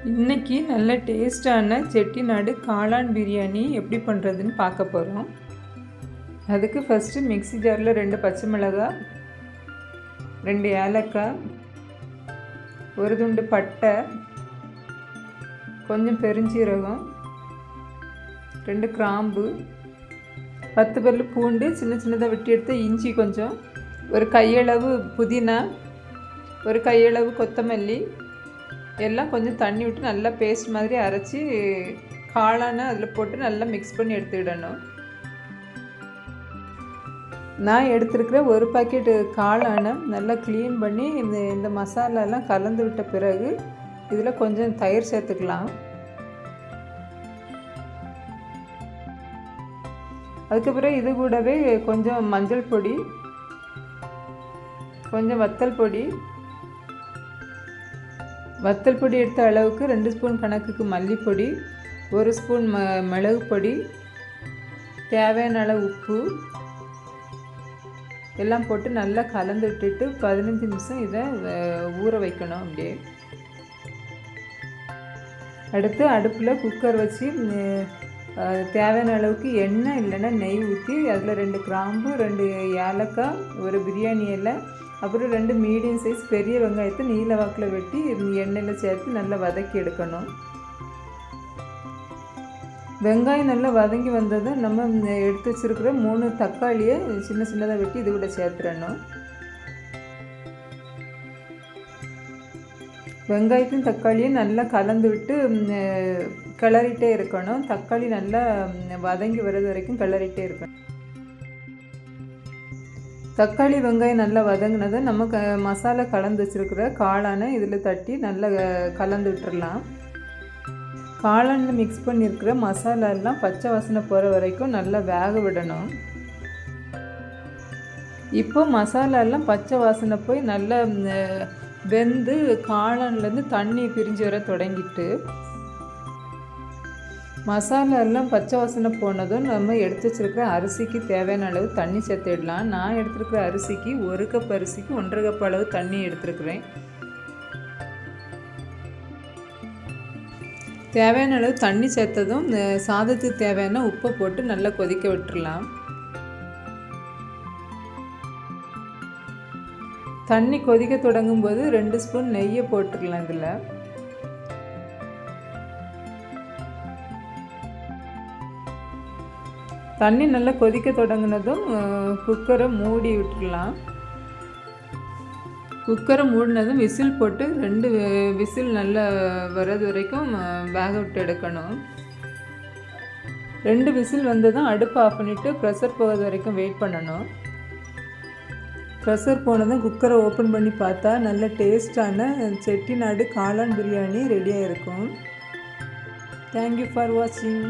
இன்றைக்கி நல்ல டேஸ்டான செட்டிநாடு காளான் பிரியாணி எப்படி பண்ணுறதுன்னு பார்க்க போகிறோம். அதுக்கு ஃபஸ்ட்டு மிக்ஸி ஜாரில் 2 பச்சை மிளகாய், 2 ஏலக்காய், ஒரு துண்டு பட்டை, கொஞ்சம் பெருஞ்சீரகம், 2 கிராம்பு, 10 பல்லு பூண்டு சின்ன சின்னதாக வெட்டி எடுத்து, இஞ்சி கொஞ்சம், ஒரு கையளவு புதினா, ஒரு கையளவு கொத்தமல்லி எல்லாம் கொஞ்சம் தண்ணி விட்டு நல்லா பேஸ்ட் மாதிரி அரைச்சி காளானை அதில் போட்டு நல்லா மிக்ஸ் பண்ணி எடுத்துக்கிடணும். நான் எடுத்துருக்கிற ஒரு பாக்கெட்டு காளானை நல்லா க்ளீன் பண்ணி இந்த மசாலாலாம் கலந்து விட்ட பிறகு இதில் கொஞ்சம் தயிர் சேர்த்துக்கலாம். அதுக்கப்புறம் இது கூடவே கொஞ்சம் மஞ்சள் பொடி, கொஞ்சம் வத்தல் பொடி எடுத்த அளவுக்கு 2 ஸ்பூன் கணக்குக்கு மல்லிப்பொடி, 1 ஸ்பூன் மிளகு பொடி, தேவையான அளவு உப்பு எல்லாம் போட்டு நல்லா கலந்து விட்டுட்டு 15 நிமிஷம் இதை ஊற வைக்கணும். அப்படியே அடுத்து அடுப்பில் குக்கர் வச்சு தேவையான அளவுக்கு எண்ணெய் இல்லைன்னா நெய் ஊற்றி அதில் 2 கிராம்பு, 2 ஏலக்காய், ஒரு பிரியாணி இலை, அப்புறம் 2 மீடியம் சைஸ் பெரிய வெங்காயத்தை நீல வாக்கில் வெட்டி எண்ணெயில் சேர்த்து நல்லா வதக்கி எடுக்கணும். வெங்காயம் நல்லா வதங்கி வந்ததும் நம்ம எடுத்து வச்சுருக்கிற 3 தக்காளியை சின்ன சின்னதாக வெட்டி இது கூட சேர்த்துடணும். வெங்காயத்தையும் தக்காளியும் நல்லா கலந்து விட்டு கிளறிட்டே இருக்கணும். தக்காளி நல்லா வதங்கி வர்றது வரைக்கும் கிளறிட்டே இருக்கணும். தக்காளி வெங்காயம் நல்லா வதங்கினதை நம்ம மசாலா கலந்து வச்சுருக்கிற காளானை இதில் தட்டி நல்லா கலந்து விட்டுடலாம். காளானில் மிக்ஸ் பண்ணியிருக்கிற மசாலாலாம் பச்சை வாசனை போகிற வரைக்கும் நல்லா வேக விடணும். இப்போ மசாலாலாம் பச்சை வாசனை போய் நல்லா வெந்து காளான்லேருந்து தண்ணி பிரிஞ்சு வர தொடங்கிட்டு மசாலாலாம் பச்சை வாசனை போனதும் நம்ம எடுத்து வச்சுருக்கிற அரிசிக்கு தேவையான அளவு தண்ணி சேர்த்துடலாம். நான் எடுத்துருக்கிற அரிசிக்கு 1 கப் அரிசிக்கு 1.5 கப் அளவு தண்ணி எடுத்துருக்குறேன். தேவையான அளவு தண்ணி சேர்த்ததும் சாதத்துக்கு தேவையான உப்பை போட்டு நல்லா கொதிக்க விட்டுடலாம். தண்ணி கொதிக்க தொடங்கும் போது 2 ஸ்பூன் நெய்யை போட்டுடலாம். இதில் தண்ணி நல்லா கொதிக்க தொடங்கினதும் குக்கரை மூடி விட்டுடலாம். குக்கரை மூடினதும் விசில் போட்டு 2 விசில் நல்லா வர்றது வரைக்கும் வேக விட்டு எடுக்கணும். 2 விசில் வந்ததும் அடுப்பை ஆஃப் பண்ணிவிட்டு ப்ரெஷர் போகிறது வரைக்கும் வெயிட் பண்ணணும். ப்ரெஷர் போனதும் குக்கரை ஓப்பன் பண்ணி பார்த்தா நல்ல டேஸ்டான செட்டிநாடு காளான் பிரியாணி ரெடியாக இருக்கும். தேங்க்யூ ஃபார் வாட்சிங்.